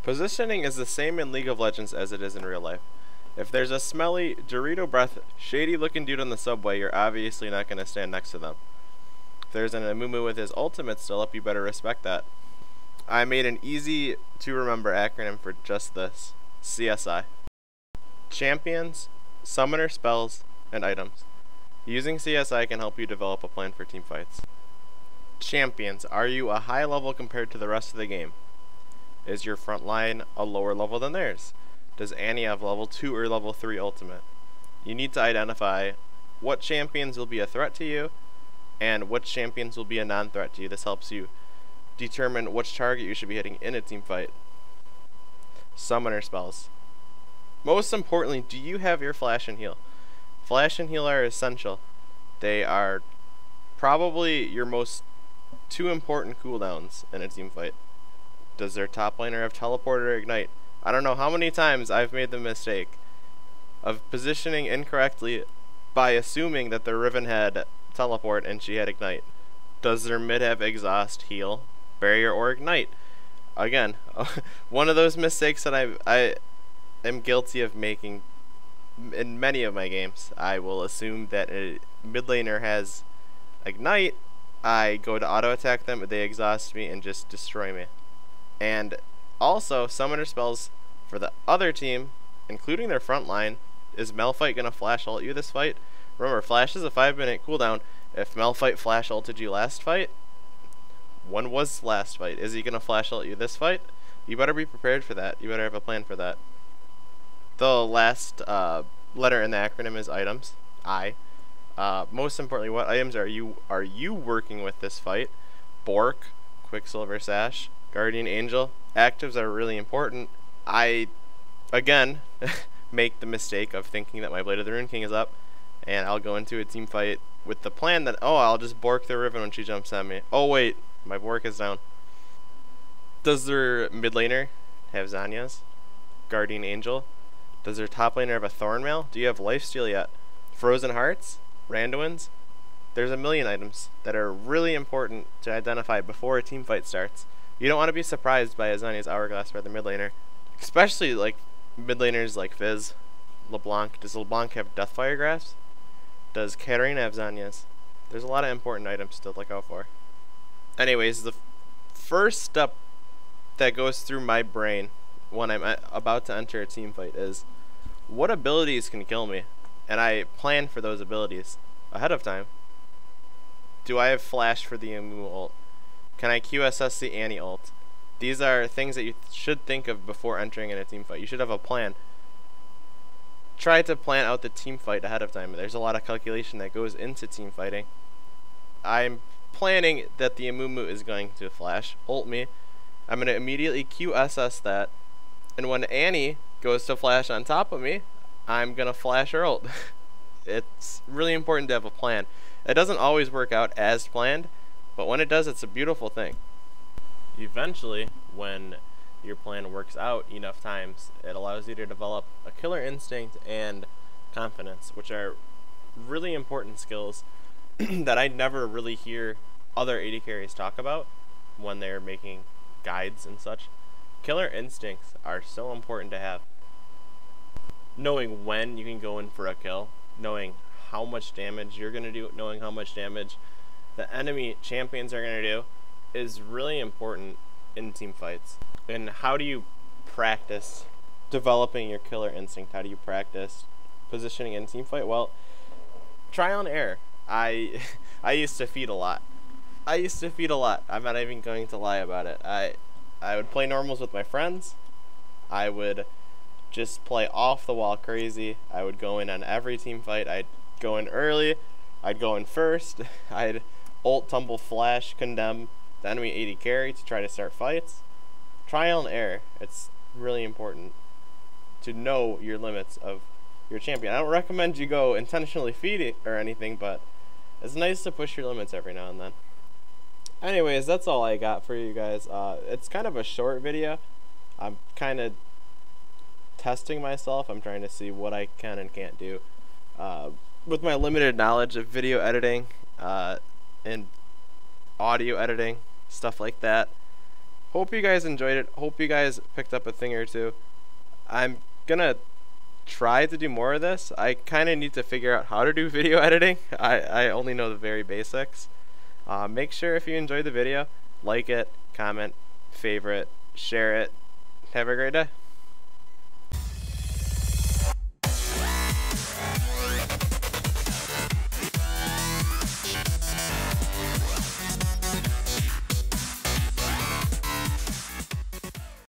Positioning is the same in League of Legends as it is in real life. If there's a smelly, Dorito breath, shady looking dude on the subway, you're obviously not going to stand next to them. If there's an Amumu with his ultimate still up, you better respect that. I made an easy to remember acronym for just this: CSI. Champions, summoner spells, and items. Using CSI can help you develop a plan for team fights. Champions, are you a high level compared to the rest of the game? Is your front line a lower level than theirs? Does Annie have level 2 or level 3 ultimate? You need to identify what champions will be a threat to you and which champions will be a non-threat to you. This helps you determine which target you should be hitting in a team fight. Summoner spells. Most importantly, do you have your flash and heal? Flash and heal are essential. They are probably your most two important cooldowns in a team fight. Does their top laner have teleport or ignite? I don't know how many times I've made the mistake of positioning incorrectly by assuming that their Riven had teleport and she had ignite. Does their mid have exhaust, heal, barrier, or ignite? Again, one of those mistakes that I am guilty of making in many of my games. I will assume that a mid laner has ignite, I go to auto attack them, they exhaust me and just destroy me. And also, summoner spells for the other team, including their front line. Is Malphite gonna flash ult you this fight? Remember, flash is a 5-minute cooldown. If Malphite flash ulted you last fight, when was last fight? Is he gonna flash ult you this fight? You better be prepared for that. You better have a plan for that. The last letter in the acronym is items. I. Most importantly, what items are you working with this fight? Bork, Quicksilver Sash, Guardian Angel. Actives are really important. I, again, make the mistake of thinking that my Blade of the Rune King is up, and I'll go into a team fight with the plan that, oh, I'll just Bork the Riven when she jumps at me. Oh wait, my Bork is down. Does their mid laner have Zanya's? Guardian Angel? Does their top laner have a Thornmail? Do you have Lifesteal yet? Frozen Hearts? Randuins? There's a million items that are really important to identify before a team fight starts. You don't want to be surprised by a Zanya's Hourglass by the mid laner. Especially like mid laners like Fizz, LeBlanc. Does LeBlanc have Deathfire Grasp? Does Katarina have Zanya's? There's a lot of important items to look out for. Anyways, the first step that goes through my brain when I'm about to enter a team fight is, what abilities can kill me? And I plan for those abilities ahead of time. Do I have flash for the Amumu ult? Can I QSS the Annie ult? These are things that you should think of before entering in a team fight. You should have a plan. Try to plan out the team fight ahead of time. There's a lot of calculation that goes into team fighting. I'm planning that the Amumu is going to flash, ult me. I'm going to immediately QSS that. And when Annie goes to flash on top of me, I'm going to flash her ult. It's really important to have a plan. It doesn't always work out as planned, but when it does, it's a beautiful thing. Eventually, when your plan works out enough times, it allows you to develop a killer instinct and confidence, which are really important skills that I never really hear other AD carries talk about when they're making guides and such. Killer instincts are so important to have. Knowing when you can go in for a kill, knowing how much damage you're going to do, knowing how much damage the enemy champions are going to do is really important in team fights. And how do you practice developing your killer instinct? How do you practice positioning in team fight? Well, trial and error. I used to feed a lot. I'm not even going to lie about it. I would play normals with my friends. I would just play off the wall crazy. I would go in on every team fight. I'd go in early. I'd go in first. I'd ult, tumble, flash, condemn the enemy AD carry to try to start fights. Trial and error. It's really important to know your limits of your champion. I don't recommend you go intentionally feed it or anything, but it's nice to push your limits every now and then. Anyways, that's all I got for you guys. It's kind of a short video. I'm kind of testing myself. I'm trying to see what I can and can't do with my limited knowledge of video editing and audio editing, stuff like that. hope you guys enjoyed it. Hope you guys picked up a thing or two. I'm gonna try to do more of this. I kind of need to figure out how to do video editing. I only know the very basics. Make sure if you enjoyed the video, like it, comment, favorite, share it. Have a great day.